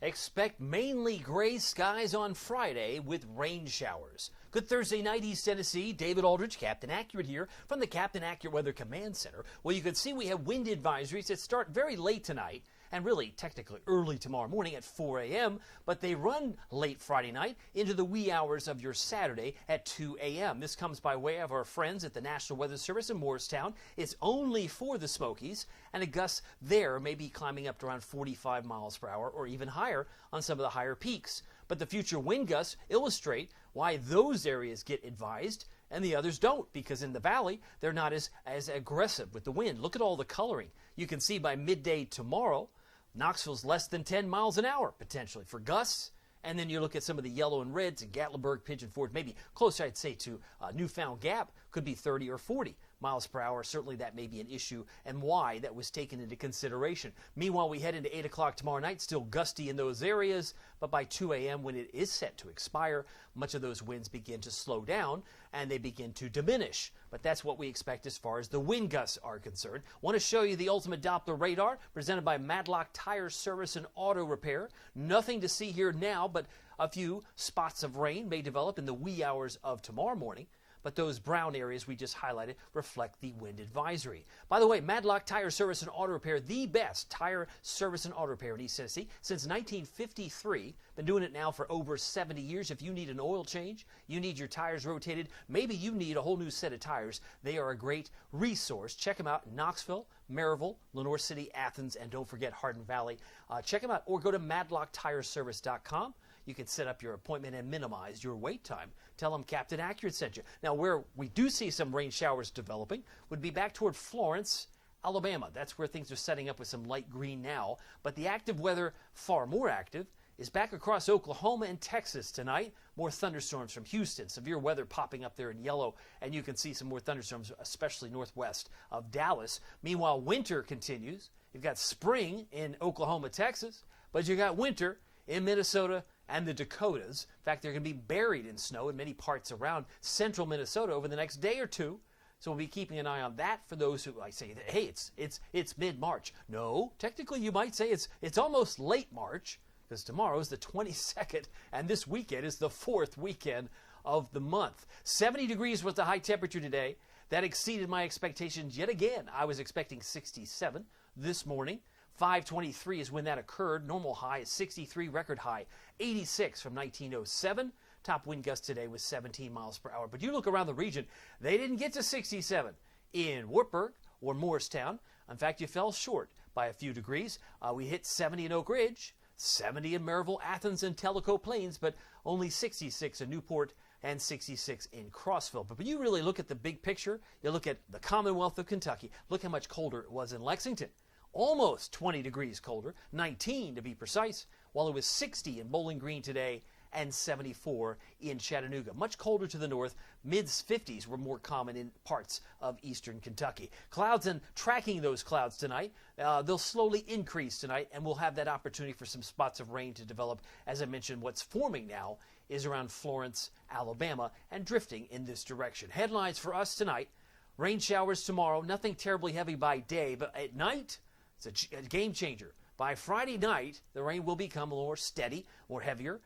Expect mainly gray skies on Friday with rain showers. Good Thursday night, East Tennessee. David Aldridge, Captain Accurate here from the Captain Accurate Weather Command Center. Well, you can see we have wind advisories that start very late tonight and really technically early tomorrow morning at 4 a.m., but they run late Friday night into the wee hours of your Saturday at 2 a.m. This comes by way of our friends at the National Weather Service in Morristown. It's only for the Smokies, and a gust there may be climbing up to around 45 miles per hour or even higher on some of the higher peaks. But the future wind gusts illustrate why those areas get advised and the others don't, because in the valley, they're not as aggressive with the wind. Look at all the coloring. You can see by midday tomorrow, Knoxville's less than 10 miles an hour, potentially, for gusts. And then you look at some of the yellow and reds in Gatlinburg, Pigeon Forge, maybe closer, I'd say, to Newfound Gap, could be 30 or 40 miles per hour. Certainly that may be an issue and why that was taken into consideration. Meanwhile, we head into 8 o'clock tomorrow night, still gusty in those areas, but by 2 a.m. when it is set to expire, much of those winds begin to slow down and they begin to diminish. But that's what we expect as far as the wind gusts are concerned. Want to show you the ultimate Doppler radar presented by Madlock Tire Service and Auto Repair. Nothing to see here now, but a few spots of rain may develop in the wee hours of tomorrow morning. But those brown areas we just highlighted reflect the wind advisory. By the way, Madlock Tire Service and Auto Repair, the best tire service and auto repair in East Tennessee since 1953. Been doing it now for over 70 years. If you need an oil change, you need your tires rotated, maybe you need a whole new set of tires, they are a great resource. Check them out in Knoxville, Maryville, Lenoir City, Athens, and don't forget Hardin Valley. Check them out or go to madlocktireservice.com. You can set up your appointment and minimize your wait time. Tell them Captain Accurate sent you. Now, where we do see some rain showers developing would be back toward Florence, Alabama. That's where things are setting up with some light green now. But the active weather, far more active, is back across Oklahoma and Texas tonight. More thunderstorms from Houston. Severe weather popping up there in yellow. And you can see some more thunderstorms, especially northwest of Dallas. Meanwhile, winter continues. You've got spring in Oklahoma, Texas, but you got winter in Minnesota and the Dakotas. In fact, they're going to be buried in snow in many parts around central Minnesota over the next day or two. So we'll be keeping an eye on that for those who like say, hey, it's mid-March. No, technically you might say it's almost late March, because tomorrow is the 22nd, and this weekend is the 4th weekend of the month. 70 degrees was the high temperature today. That exceeded my expectations yet again. I was expecting 67 this morning. 5:23 is when that occurred. Normal high is 63, record high 86 from 1907. Top wind gust today was 17 miles per hour. But you look around the region, they didn't get to 67 in Wartburg or Morristown. In fact, you fell short by a few degrees. We hit 70 in Oak Ridge, 70 in Maryville, Athens, and Tellico Plains, but only 66 in Newport and 66 in Crossville. But when you really look at the big picture, you look at the Commonwealth of Kentucky, look how much colder it was in Lexington. Almost 20 degrees colder, 19 to be precise, while it was 60 in Bowling Green today and 74 in Chattanooga. Much colder to the north. Mid-50s were more common in parts of eastern Kentucky. Clouds, and tracking those clouds tonight, they'll slowly increase tonight, and we'll have that opportunity for some spots of rain to develop. As I mentioned, what's forming now is around Florence, Alabama, and drifting in this direction. Headlines for us tonight: rain showers tomorrow, nothing terribly heavy by day, but at night, it's a game changer. By Friday night, the rain will become more steady, more heavier.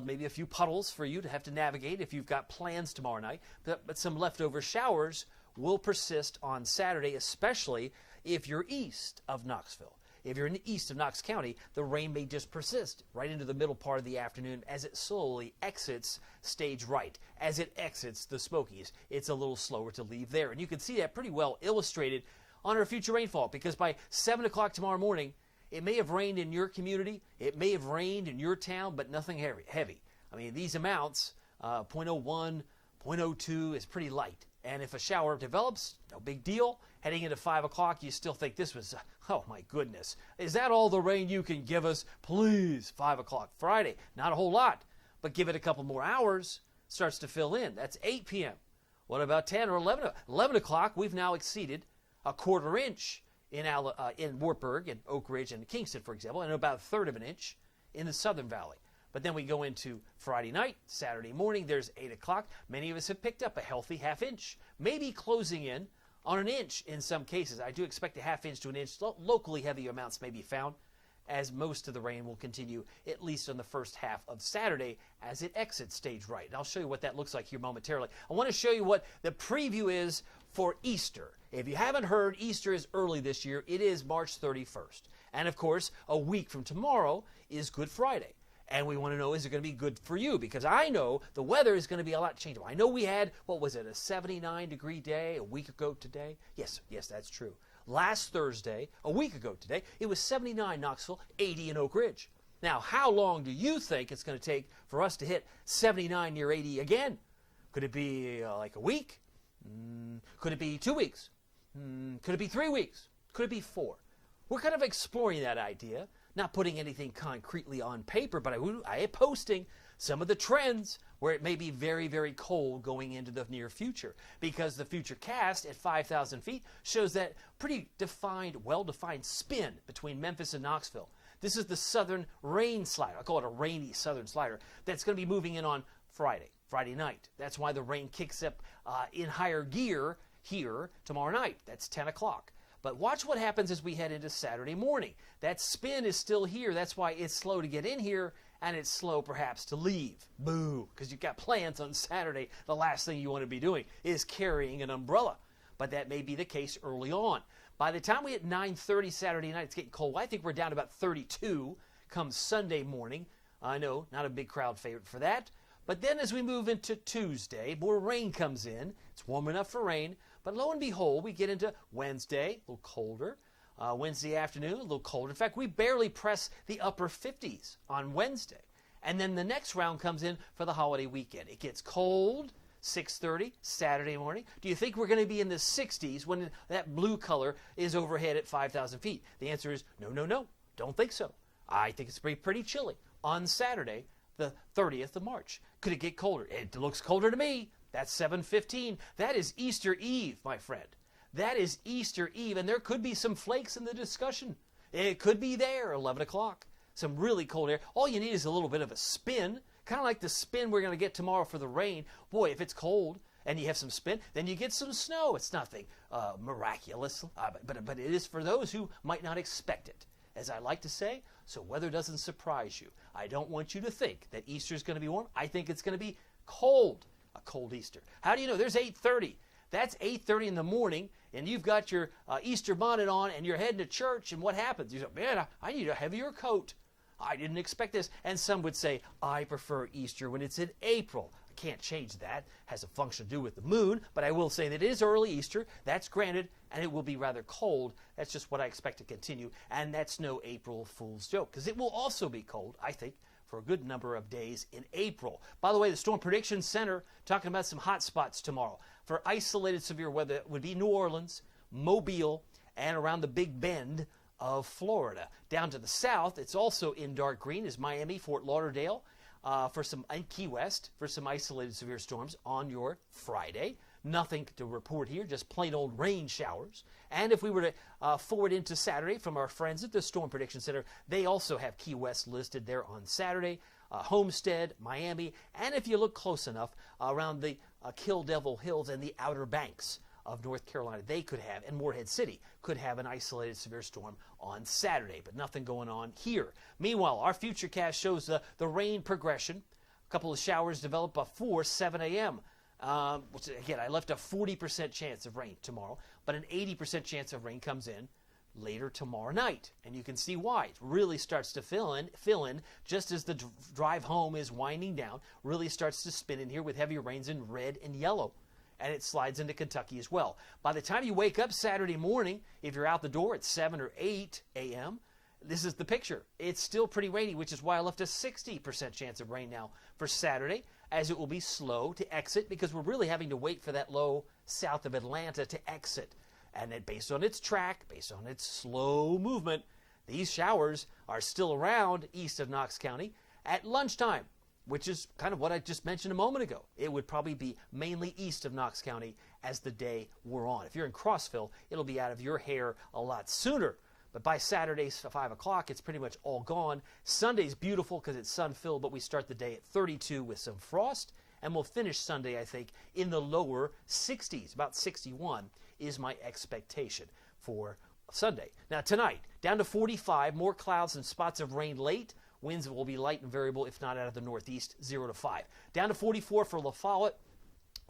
Maybe a few puddles for you to have to navigate if you've got plans tomorrow night. But some leftover showers will persist on Saturday, especially if you're east of Knoxville. If you're in the east of Knox County, the rain may just persist right into the middle part of the afternoon as it slowly exits stage right. As it exits the Smokies, it's a little slower to leave there. And you can see that pretty well illustrated on our future rainfall, because by 7 o'clock tomorrow morning, it may have rained in your community, it may have rained in your town, but nothing heavy. I mean, these amounts, 0.01, 0.02 is pretty light. And if a shower develops, no big deal. Heading into 5 o'clock, you still think this was, oh my goodness. Is that all the rain you can give us? Please, 5 o'clock Friday. Not a whole lot, but give it a couple more hours, starts to fill in. That's 8 p.m. What about 10 or 11? 11 o'clock, we've now exceeded a quarter inch in Wartburg and Oak Ridge and Kingston, for example, and about a third of an inch in the Southern Valley. But then we go into Friday night, Saturday morning, there's 8 o'clock. Many of us have picked up a healthy half inch, maybe closing in on an inch in some cases. I do expect a half inch to an inch. Locally heavy amounts may be found. as most of the rain will continue at least on the first half of Saturday as it exits stage right. And I'll show you what that looks like here momentarily. I want to show you what the preview is for Easter. If you haven't heard, Easter is early this year. It is March 31st. And of course, a week from tomorrow is Good Friday. And we want to know, is it going to be good for you? Because I know the weather is going to be a lot changeable. I know we had, what was it, a 79-degree day a week ago today? Yes, that's true. Last Thursday, a week ago today, it was 79 Knoxville, 80 in Oak Ridge. Now, how long do you think it's going to take for us to hit 79 near 80 again? Could it be like a week? Could it be 2 weeks? Could it be 3 weeks? Could it be 4? We're kind of exploring that idea, not putting anything concretely on paper, but I am posting some of the trends where it may be very, very cold going into the near future, because the future cast at 5,000 feet shows that pretty defined, well-defined spin between Memphis and Knoxville. This is the southern rain slider. I call it a rainy southern slider that's going to be moving in on Friday night. That's why the rain kicks up in higher gear here tomorrow night. That's 10 o'clock. But watch what happens as we head into Saturday morning. That spin is still here. That's why it's slow to get in here, and it's slow perhaps to leave. Boo, because you've got plans on Saturday. The last thing you want to be doing is carrying an umbrella. But that may be the case early on. By the time we hit 9:30 Saturday night, it's getting cold. I think we're down to about 32 come Sunday morning. I know, not a big crowd favorite for that. But then as we move into Tuesday, more rain comes in. It's warm enough for rain. But lo and behold, we get into Wednesday, a little colder. Wednesday afternoon, a little colder. In fact, we barely press the upper 50s on Wednesday. And then the next round comes in for the holiday weekend. It gets cold, 6:30 Saturday morning. Do you think we're going to be in the 60s when that blue color is overhead at 5,000 feet? The answer is no. Don't think so. I think it's pretty chilly on Saturday, the 30th of March. Could it get colder? It looks colder to me. That's 7:15. That is Easter Eve, my friend. That is Easter Eve, and there could be some flakes in the discussion. It could be there, 11 o'clock. Some really cold air. All you need is a little bit of a spin, kind of like the spin we're going to get tomorrow for the rain. Boy, if it's cold and you have some spin, then you get some snow. It's nothing miraculous, but it is for those who might not expect it. As I like to say, so weather doesn't surprise you. I don't want you to think that Easter is going to be warm. I think it's going to be cold. A cold Easter. How do you know? There's 8:30. That's 8:30 in the morning, and you've got your Easter bonnet on, and you're heading to church, and what happens? You say, man, I need a heavier coat. I didn't expect this. And some would say, I prefer Easter when it's in April. I can't change that. It has a function to do with the moon, but I will say that it is early Easter. That's granted, and it will be rather cold. That's just what I expect to continue, and that's no April Fool's joke, because it will also be cold, I think, for a good number of days in April. By the way, the Storm Prediction Center talking about some hot spots tomorrow. For isolated severe weather, it would be New Orleans, Mobile, and around the Big Bend of Florida. Down to the south, it's also in dark green, is Miami, Fort Lauderdale, and Key West for some isolated severe storms on your Friday. Nothing to report here, just plain old rain showers. And if we were to forward into Saturday from our friends at the Storm Prediction Center, they also have Key West listed there on Saturday, Homestead, Miami, and if you look close enough, around the Kill Devil Hills and the Outer Banks of North Carolina, they could have, and Morehead City could have an isolated severe storm on Saturday, but nothing going on here. Meanwhile, our futurecast shows the rain progression. A couple of showers develop before 7 a.m., which, again, I left a 40% chance of rain tomorrow, but an 80% chance of rain comes in later tomorrow night. And you can see why. It really starts to fill in just as the drive home is winding down, really starts to spin in here with heavy rains in red and yellow. And it slides into Kentucky as well. By the time you wake up Saturday morning, if you're out the door at 7 or 8 a.m., this is the picture. It's still pretty rainy, which is why I left a 60% chance of rain now for Saturday, as it will be slow to exit because we're really having to wait for that low south of Atlanta to exit. And then based on its track, based on its slow movement, these showers are still around east of Knox County at lunchtime, which is kind of what I just mentioned a moment ago. It would probably be mainly east of Knox County as the day wore on. If you're in Crossville, it'll be out of your hair a lot sooner. But by Saturday, 5 o'clock, it's pretty much all gone. Sunday's beautiful because it's sun-filled, but we start the day at 32 with some frost. And we'll finish Sunday, I think, in the lower 60s. About 61 is my expectation for Sunday. Now tonight, down to 45, more clouds and spots of rain late. Winds will be light and variable, if not out of the northeast, 0 to 5. Down to 44 for La Follette,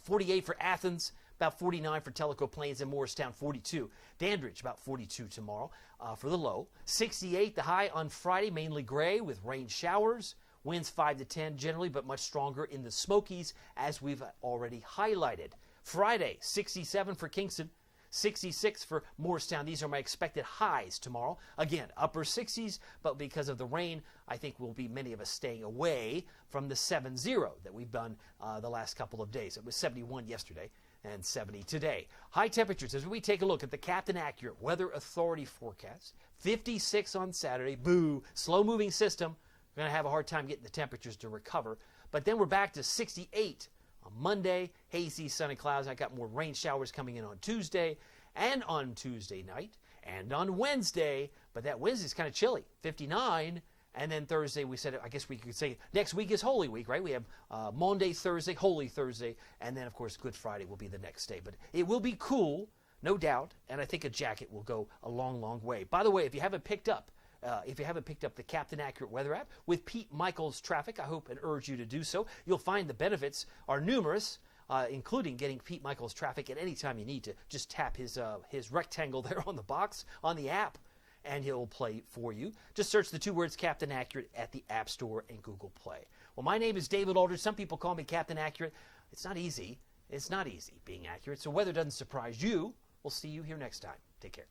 48 for Athens, about 49 for Tellico Plains and Morristown, 42. Dandridge, about 42 tomorrow for the low. 68, the high on Friday, mainly gray with rain showers. Winds 5 to 10 generally, but much stronger in the Smokies, as we've already highlighted. Friday, 67 for Kingston, 66 for Morristown. These are my expected highs tomorrow. Again, upper 60s, but because of the rain, I think will be many of us staying away from the 7-0 that we've done the last couple of days. It was 71 yesterday and 70 today. High temperatures, as we take a look at the Captain Accurate Weather Authority forecast, 56 on Saturday. Boo, slow-moving system. We're going to have a hard time getting the temperatures to recover. But then we're back to 68 on Monday. Hazy, sunny clouds. I got more rain showers coming in on Tuesday and on Tuesday night and on Wednesday. But that Wednesday's kind of chilly, 59. And then Thursday, we said, I guess we could say next week is Holy Week, right? We have Maundy Thursday, Holy Thursday, and then, of course, Good Friday will be the next day. But it will be cool, no doubt, and I think a jacket will go a long, long way. By the way, if you haven't picked up the Captain Accurate Weather app with Pete Michaels Traffic, I hope and urge you to do so. You'll find the benefits are numerous, including getting Pete Michaels Traffic at any time you need to. Just tap his rectangle there on the box on the app, and he'll play for you. Just search the two words Captain Accurate at the App Store and Google Play. Well, my name is David Aldridge. Some people call me Captain Accurate. It's not easy. It's not easy being accurate, so weather doesn't surprise you. We'll see you here next time. Take care.